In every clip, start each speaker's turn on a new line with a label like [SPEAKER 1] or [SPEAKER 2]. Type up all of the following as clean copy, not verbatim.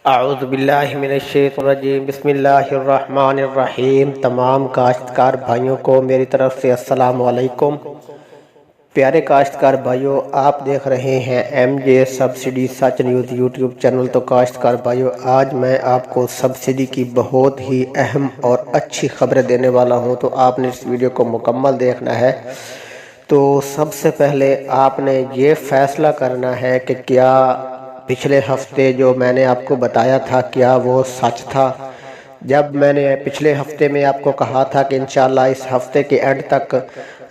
[SPEAKER 1] اعوذ باللہ من الشیطان الرجیم، بسم اللہ الرحمن الرحیم۔ تمام کاشتکار بھائیوں کو میری طرف سے السلام علیکم۔ پیارے کاشتکار بھائیوں، آپ دیکھ رہے ہیں ایم جے سبسڈی سچ نیوز یوٹیوب چینل۔ تو کاشتکار بھائیوں، آج میں آپ کو سبسڈی کی بہت ہی اہم اور اچھی خبریں دینے والا ہوں، تو آپ نے اس ویڈیو کو مکمل دیکھنا ہے۔ تو سب سے پہلے آپ نے یہ فیصلہ کرنا ہے کہ کیا پچھلے ہفتے جو میں نے آپ کو بتایا تھا کیا وہ سچ تھا۔ جب میں نے پچھلے ہفتے میں آپ کو کہا تھا کہ انشاءاللہ اس ہفتے کے اینڈ تک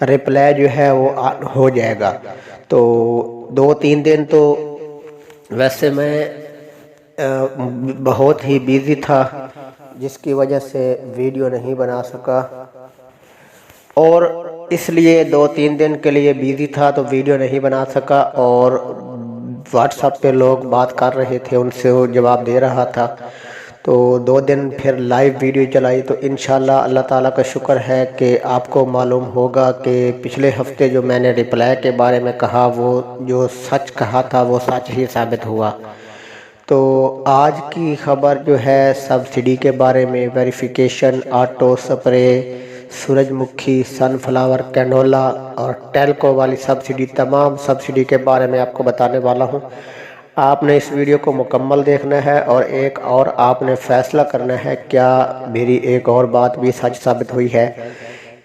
[SPEAKER 1] ریپلائی جو ہے وہ ہو جائے گا، تو 2-3 دن تو ویسے میں بہت ہی بیزی تھا، جس کی وجہ سے ویڈیو نہیں بنا سکا، اور اس لیے 2-3 دن کے لیے بیزی تھا تو ویڈیو نہیں بنا سکا، اور واٹس ایپ پہ لوگ بات کر رہے تھے، ان سے جواب دے رہا تھا۔ تو 2 دن پھر لائیو ویڈیو چلائی، تو انشاءاللہ اللہ تعالیٰ کا شکر ہے کہ آپ کو معلوم ہوگا کہ پچھلے ہفتے جو میں نے ریپلائی کے بارے میں کہا، وہ جو سچ کہا تھا وہ سچ ہی ثابت ہوا۔ تو آج کی خبر جو ہے سبسڈی کے بارے میں، ویریفیکیشن، آٹو سپرے، سورج مکھی، سن فلاور، کینولا اور ٹیلکو والی سبسڈی، تمام سبسڈی کے بارے میں آپ کو بتانے والا ہوں۔ آپ نے اس ویڈیو کو مکمل دیکھنا ہے، اور ایک اور آپ نے فیصلہ کرنا ہے کیا میری ایک اور بات بھی سچ ثابت ہوئی ہے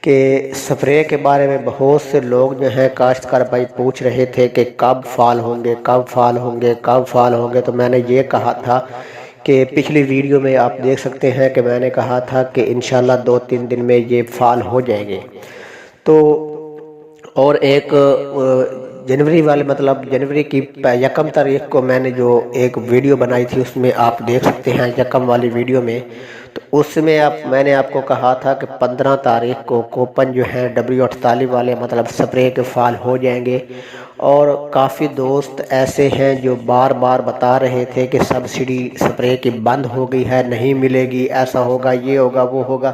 [SPEAKER 1] کہ سپرے کے بارے میں بہت سے لوگ جو ہیں کاشتکار بھائی پوچھ رہے تھے کہ کب فال ہوں گے، کب فال ہوں گے، کب فال ہوں گے۔ تو میں نے یہ کہا تھا کہ پچھلی ویڈیو میں آپ دیکھ سکتے ہیں کہ میں نے کہا تھا کہ انشاءاللہ 2-3 دن میں یہ فال ہو جائیں گے۔ تو اور ایک جنوری والے مطلب جنوری کی 1 تاریخ کو میں نے جو ایک ویڈیو بنائی تھی، اس میں آپ دیکھ سکتے ہیں 1 والی ویڈیو میں، تو اس میں میں نے آپ کو کہا تھا کہ 15 تاریخ کو کوپن جو ہیں W48 والے مطلب سپرے کے فال ہو جائیں گے۔ اور کافی دوست ایسے ہیں جو بار بار بتا رہے تھے کہ سبسڈی سپرے کی بند ہو گئی ہے، نہیں ملے گی، ایسا ہوگا، یہ ہوگا، وہ ہوگا۔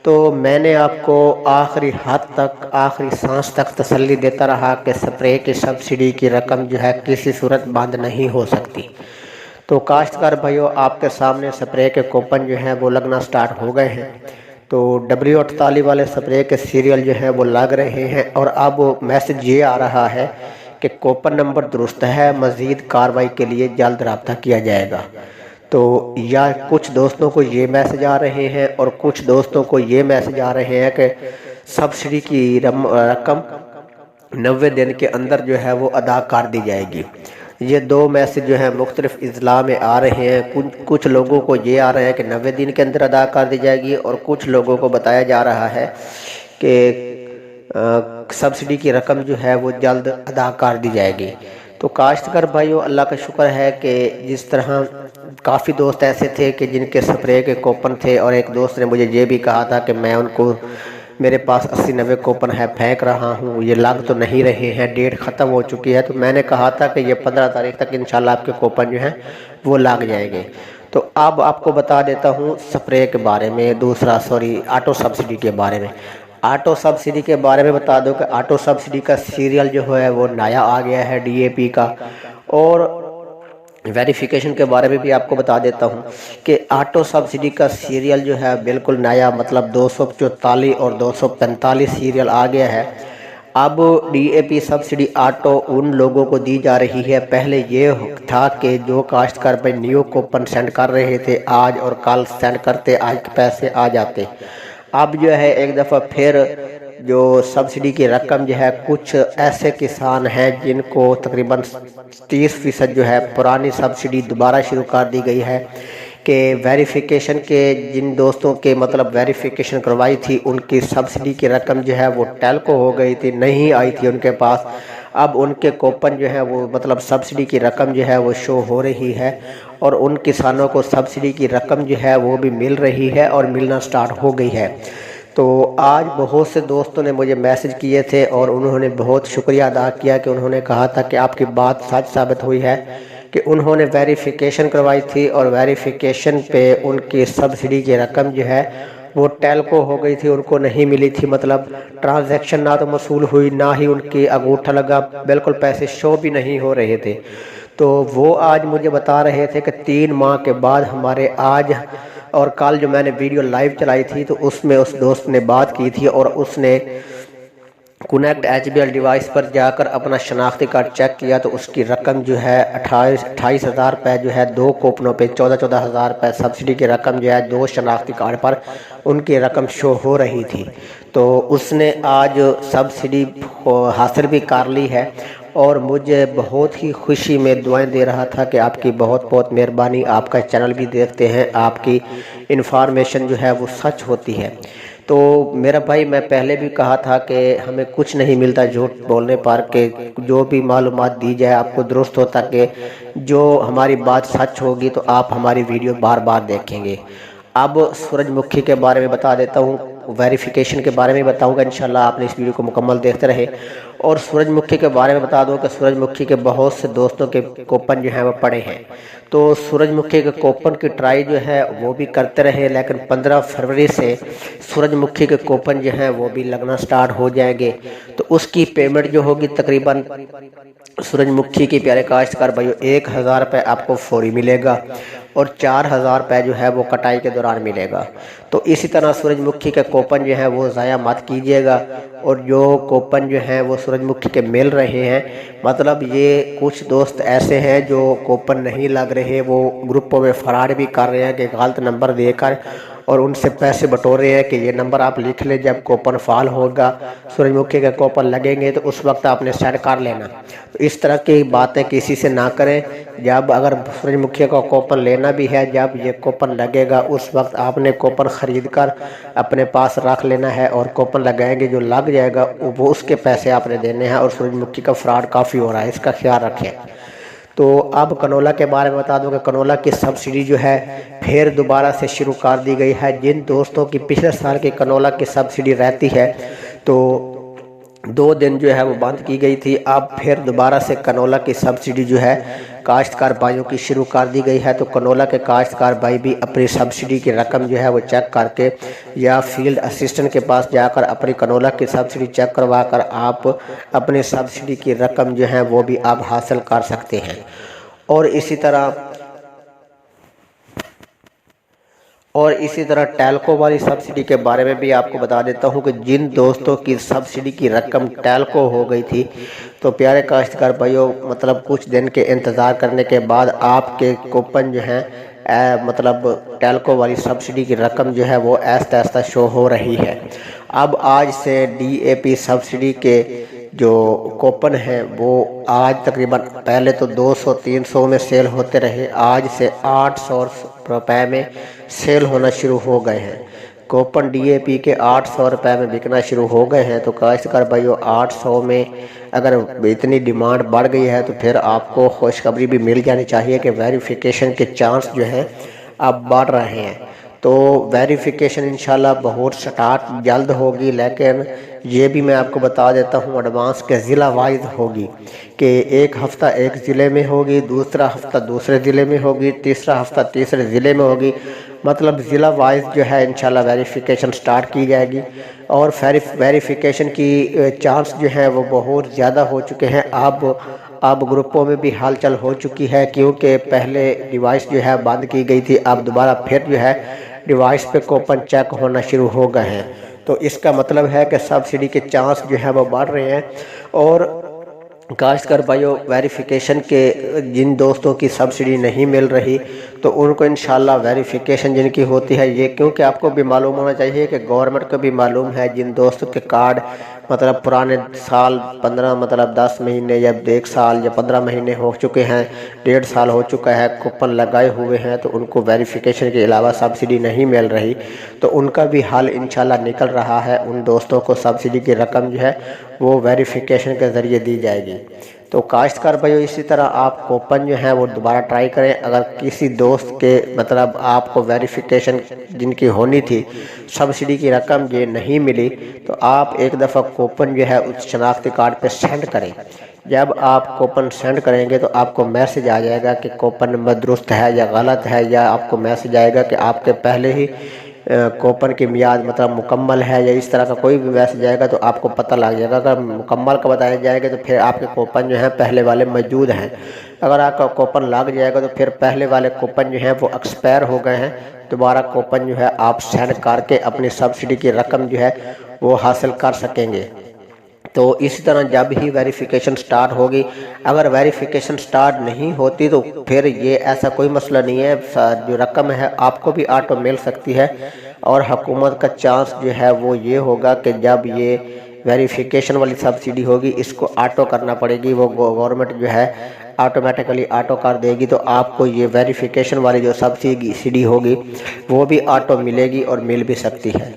[SPEAKER 1] تو میں نے آپ کو آخری حد تک، آخری سانس تک تسلی دیتا رہا کہ سپرے کی سبسڈی کی رقم جو ہے کسی صورت بند نہیں ہو سکتی۔ تو کاشتکار بھائیوں، آپ کے سامنے سپرے کے کوپن جو ہیں وہ لگنا سٹارٹ ہو گئے ہیں۔ تو W48 والے سپرے کے سیریل جو ہیں وہ لگ رہے ہیں، اور اب میسج یہ آ رہا ہے کہ کوپن نمبر درست ہے، مزید کارروائی کے لیے جلد رابطہ کیا جائے گا۔ تو یا کچھ دوستوں کو یہ میسج آ رہے ہیں، اور کچھ دوستوں کو یہ میسج آ رہے ہیں کہ سبسڈی کی رقم 90 دن کے اندر جو ہے وہ ادا کر دی جائے گی۔ یہ 2 میسج جو ہیں مختلف اضلاع میں آ رہے ہیں۔ کچھ لوگوں کو یہ آ رہا ہے کہ 90 دن کے اندر ادا کر دی جائے گی، اور کچھ لوگوں کو بتایا جا رہا ہے کہ سبسڈی کی رقم جو ہے وہ جلد ادا کر دی جائے گی۔ تو کاشتکار بھائیو، اللہ کا شکر ہے کہ جس طرح کافی دوست ایسے تھے کہ جن کے سپرے کے کوپن تھے، اور ایک دوست نے مجھے یہ بھی کہا تھا کہ میں ان کو، میرے پاس 80-90 کوپن ہے، پھینک رہا ہوں، یہ لگ تو نہیں رہے ہیں، ڈیٹ ختم ہو چکی ہے۔ تو میں نے کہا تھا کہ یہ 15 تاریخ تک انشاءاللہ آپ کے کوپن جو ہیں وہ لگ جائیں گے۔ تو اب آپ کو بتا دیتا ہوں سپرے کے بارے میں، آٹو سبسڈی کے بارے میں۔ آٹو سبسڈی کے بارے میں بتا دو کہ آٹو سبسڈی کا سیریل جو ہے وہ نیا آ گیا ہے DAP کا، اور ویریفیکیشن کے بارے میں بھی آپ کو بتا دیتا ہوں کہ آٹو سبسڈی کا سیریل جو ہے بالکل نیا، مطلب 244 اور 245 سیریل آ گیا ہے۔ اب DAP سبسڈی آٹو ان لوگوں کو دی جا رہی ہے، پہلے یہ تھا کہ جو کاشتکار پہ نیو کوپن سینڈ کر رہے تھے، آج اور کل سینڈ کرتے، آج کے پیسے آ جاتے۔ اب جو ہے ایک دفعہ پھر جو سبسڈی کی رقم جو ہے، کچھ ایسے کسان ہیں جن کو تقریباً 30% جو ہے پرانی سبسڈی دوبارہ شروع کر دی گئی ہے، کہ ویریفیکیشن کے جن دوستوں کے مطلب ویریفیکیشن کروائی تھی، ان کی سبسڈی کی رقم جو ہے وہ ٹیلکو ہو گئی تھی، نہیں آئی تھی ان کے پاس۔ اب ان کے کوپن جو ہے وہ مطلب سبسڈی کی رقم جو ہے وہ شو ہو رہی ہے، اور ان کسانوں کو سبسڈی کی رقم جو ہے وہ بھی مل رہی ہے، اور ملنا سٹارٹ ہو گئی ہے۔ تو آج بہت سے دوستوں نے مجھے میسج کیے تھے، اور انہوں نے بہت شکریہ ادا کیا کہ انہوں نے کہا تھا کہ آپ کی بات سچ ثابت ہوئی ہے، کہ انہوں نے ویریفیکیشن کروائی تھی، اور ویریفیکیشن پہ ان کی سبسڈی کی رقم جو ہے وہ ٹیلکو ہو گئی تھی، ان کو نہیں ملی تھی، مطلب ٹرانزیکشن نہ تو موصول ہوئی، نہ ہی ان کی انگوٹھا لگا، بالکل پیسے شو بھی نہیں ہو رہے تھے۔ تو وہ آج مجھے بتا رہے تھے کہ 3 ماہ کے بعد ہمارے آج اور کل جو میں نے ویڈیو لائیو چلائی تھی تو اس میں اس دوست نے بات کی تھی اور اس نے کنیکٹ HBL ڈیوائس پر جا کر اپنا شناختی کارڈ چیک کیا تو اس کی رقم جو ہے 28,000 روپے جو ہے 2 کوپنوں پہ 14,000 روپے سبسڈی کی رقم جو ہے 2 شناختی کارڈ پر ان کی رقم شو ہو رہی تھی۔ تو اس نے آج سبسڈی حاصل بھی کر لی ہے اور مجھے بہت ہی خوشی میں دعائیں دے رہا تھا کہ آپ کی بہت بہت مہربانی، آپ کا چینل بھی دیکھتے ہیں، آپ کی انفارمیشن جو ہے وہ سچ ہوتی ہے۔ تو میرا بھائی میں پہلے بھی کہا تھا کہ ہمیں کچھ نہیں ملتا جھوٹ بولنے پر، کہ جو بھی معلومات دی جائے آپ کو درست ہوتا، کہ جو ہماری بات سچ ہوگی تو آپ ہماری ویڈیو بار بار دیکھیں گے۔ اب سورج مکھی کے بارے میں بتا دیتا ہوں، ویریفیکیشن کے بارے میں بتاؤں گا، انشاءاللہ آپ نے اس ویڈیو کو مکمل دیکھتے رہے۔ اور سورج مکھی کے بارے میں بتا دوں کہ سورج مکھی کے بہت سے دوستوں کے کوپن جو ہیں وہ پڑے ہیں، تو سورج مکھی کے کوپن کی ٹرائی جو ہے وہ بھی کرتے رہے، لیکن 15 فروری سے سورج مکھی کے کوپن جو ہیں وہ بھی لگنا سٹارٹ ہو جائیں گے۔ تو اس کی پیمنٹ جو ہوگی تقریباً سورج مکھی کی پیارے کاشتکار بھائیو 1,000 روپے آپ کو فوری ملے گا اور 4,000 روپے جو ہے وہ کٹائی کے دوران ملے گا۔ تو اسی طرح سورج مکھی کے کوپن جو ہیں وہ ضائع مت کیجیے گا، اور جو کوپن جو ہیں وہ سورج مکھی کے مل رہے ہیں، مطلب یہ کچھ دوست ایسے ہیں جو کوپن نہیں لگ رہے، وہ گروپوں میں فراڈ بھی کر رہے ہیں کہ غلط نمبر دے کر اور ان سے پیسے بٹور رہے ہیں کہ یہ نمبر آپ لکھ لیں، جب کوپن فعال ہوگا سورج مکھی کے کوپن لگیں گے تو اس وقت آپ نے سیٹ کر لینا۔ تو اس طرح کی باتیں کسی سے نہ کریں، جب اگر سورج مکھی کا کوپن لینا بھی ہے، جب یہ کوپن لگے گا اس وقت آپ نے کوپن خرید کر اپنے پاس رکھ لینا ہے، اور کوپن لگائیں گے جو لگ جائے گا وہ اس کے پیسے آپ نے دینے ہیں، اور سورج مکھی کا فراڈ کافی ہو رہا ہے، اس کا خیال رکھیں۔ تو اب کنولا کے بارے میں بتا دوں کہ کنولا کی سبسڈی جو ہے پھر دوبارہ سے شروع کر دی گئی ہے۔ جن دوستوں کی پچھلے سال کی کنولا کی سبسڈی رہتی ہے تو 2 دن جو ہے وہ بند کی گئی تھی، اب پھر دوبارہ سے کنولا کی سبسڈی جو ہے کاشتکار بھائیوں کی شروع کر دی گئی ہے۔ تو کنولا کے کاشتکار بھائی بھی اپنی سبسڈی کی رقم جو ہے وہ چیک کر کے یا فیلڈ اسسٹنٹ کے پاس جا کر اپنی کنولا کی سبسڈی چیک کروا کر آپ اپنی سبسڈی کی رقم جو ہے وہ بھی آپ حاصل کر سکتے ہیں۔ اور اسی طرح ٹیلکو والی سبسڈی کے بارے میں بھی آپ کو بتا دیتا ہوں کہ جن دوستوں کی سبسڈی کی رقم ٹیلکو ہو گئی تھی تو پیارے کاشتکار بھائیوں مطلب کچھ دن کے انتظار کرنے کے بعد آپ کے کوپن جو ہیں مطلب ٹیلکو والی سبسڈی کی رقم جو ہے وہ آہستہ آہستہ شو ہو رہی ہے۔ اب آج سے DAP سبسڈی کے جو کوپن ہیں وہ آج تقریباً پہلے تو 200-300 میں سیل ہوتے رہے، آج سے 800 روپے میں سیل ہونا شروع ہو گئے ہیں۔ کوپن DAP کے 800 روپے میں بکنا شروع ہو گئے ہیں۔ تو کاشتکار بھائیو 800 میں اگر اتنی ڈیمانڈ بڑھ گئی ہے تو پھر آپ کو خوشخبری بھی مل جانی چاہیے کہ ویریفیکیشن کے چانس جو ہیں اب بڑھ رہے ہیں۔ تو ویریفیکیشن انشاءاللہ بہت سٹارٹ جلد ہوگی، لیکن یہ بھی میں آپ کو بتا دیتا ہوں ایڈوانس کے ضلع وائز ہوگی، کہ ایک ہفتہ ایک ضلع میں ہوگی، دوسرا ہفتہ دوسرے ضلع میں ہوگی، تیسرا ہفتہ تیسرے ضلع میں ہوگی، مطلب ضلع وائز جو ہے انشاءاللہ ویریفیکیشن سٹارٹ کی جائے گی۔ اور ویریفیکیشن کی چانس جو ہیں وہ بہت زیادہ ہو چکے ہیں، اب گروپوں میں بھی ہلچل ہو چکی ہے، کیونکہ پہلے ڈیوائس جو ہے بند کی گئی تھی، اب دوبارہ پھر جو ہے ڈیوائس پہ کوپن چیک ہونا شروع ہو گئے ہیں۔ تو اس کا مطلب ہے کہ سبسڈی کے چانس جو ہے وہ بڑھ رہے ہیں۔ اور کاشتکار بھائیو ویریفیکیشن کے جن دوستوں کی سبسڈی نہیں مل رہی تو ان کو انشاءاللہ ویریفیکیشن جن کی ہوتی ہے، یہ کیونکہ آپ کو بھی معلوم ہونا چاہیے کہ گورنمنٹ کو بھی معلوم ہے جن دوستوں کے کارڈ مطلب پرانے سال 15 مطلب 10 مہینے یا 1 سال یا 15 مہینے ہو چکے ہیں، 1.5 سال ہو چکا ہے، کوپن لگائے ہوئے ہیں، تو ان کو ویریفیکیشن کے علاوہ سبسڈی نہیں مل رہی، تو ان کا بھی حل انشاءاللہ نکل رہا ہے۔ ان دوستوں کو سبسڈی کی رقم جو ہے وہ ویریفیکیشن کے ذریعے دی جائے گی۔ تو کاشتکار بھائیو اسی طرح آپ کوپن جو ہیں وہ دوبارہ ٹرائی کریں۔ اگر کسی دوست کے مطلب آپ کو ویریفیکیشن جن کی ہونی تھی سبسڈی کی رقم یہ نہیں ملی تو آپ ایک دفعہ کوپن جو ہے اس شناختی کارڈ پہ سینڈ کریں۔ جب آپ کوپن سینڈ کریں گے تو آپ کو میسج آ جائے گا کہ کوپن نمبر درست ہے یا غلط ہے، یا آپ کو میسج آئے گا کہ آپ کے پہلے ہی کوپن کی میعاد مطلب مکمل ہے یا اس طرح کا کوئی بھی میسج جائے گا تو آپ کو پتہ لگ جائے گا۔ اگر مکمل کا بتایا جائے گا تو پھر آپ کے کوپن جو ہیں پہلے والے موجود ہیں، اگر آپ کا کوپن لگ جائے گا تو پھر پہلے والے کوپن جو ہیں وہ ایکسپائر ہو گئے ہیں، دوبارہ کوپن جو ہے آپ سینڈ کر کے اپنی سبسڈی کی رقم جو ہے وہ حاصل کر سکیں گے۔ تو اسی طرح جب ہی ویریفیکیشن سٹارٹ ہوگی، اگر ویریفیکیشن سٹارٹ نہیں ہوتی تو پھر یہ ایسا کوئی مسئلہ نہیں ہے، جو رقم ہے آپ کو بھی آٹو مل سکتی ہے، اور حکومت کا چانس جو ہے وہ یہ ہوگا کہ جب یہ ویریفیکیشن والی سبسڈی ہوگی اس کو آٹو کرنا پڑے گی، وہ گورنمنٹ جو ہے آٹومیٹیکلی آٹو کر دے گی، تو آپ کو یہ ویریفیکیشن والی جو سبسڈی ہوگی وہ بھی آٹو ملے گی اور مل بھی سکتی ہے۔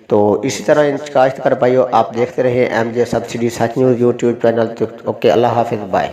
[SPEAKER 1] تو اسی طرح کاشتکار بھائیو آپ دیکھتے رہیں ایم جے سبسڈی سچ نیوز یوٹیوب چینل۔ اوکے، اللہ حافظ، بائے۔